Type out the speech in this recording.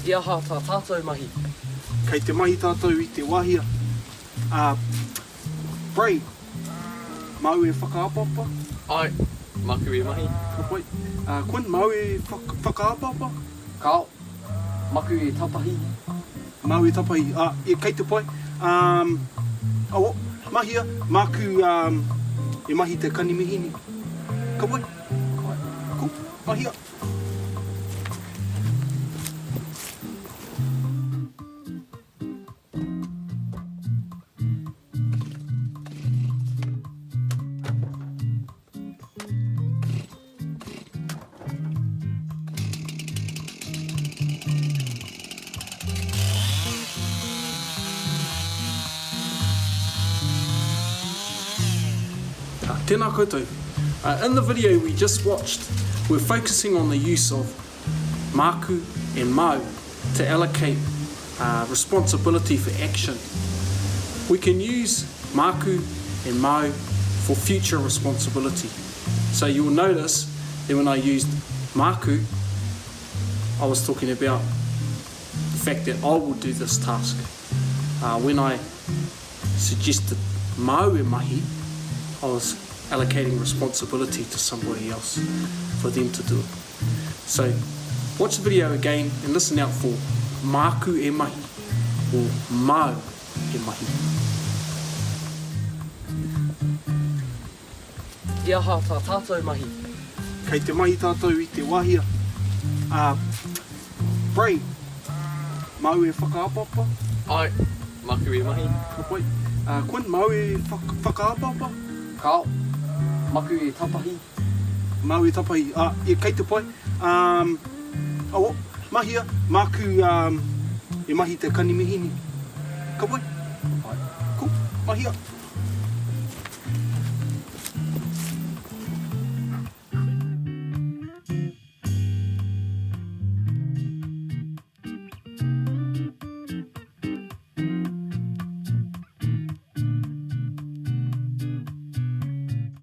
Ia ha tā tātou mahi. Kei te mahi tātou I te wahia. Bray, mau e whakaapapa? Ai, maku e mahi. Kapoi. Koen, mau e whakaapapa? Kao, maku e tapahi. Mau e tapahi. Kei te pai. Mahia, maku e mahi te kanimihini. Kapoi. Cool. Mahia. Tēnā koutou. In the video we just watched, we're focusing on the use of maku and mau to allocate responsibility for action. We can use maku and mau for future responsibility. So you'll notice that when I used maku, I was talking about the fact that I will do this task. When I suggested mau e mahi, I was allocating responsibility to somebody else for them to do it. So watch the video again and listen out for maku e mahi or mau e mahi. Ia ha tā tātou mahi. Kei te mahi tātou I te wahia. Bray, mau e whakaapapa? Ai, maku e mahi. Kapoi. Koen, mau e whakaapapa? Kao, maku e tapahi. Mau e tapahi. Kei te pai. Mahia, maku e mahi te kanimihini. Kapoi. Cool. Mahia.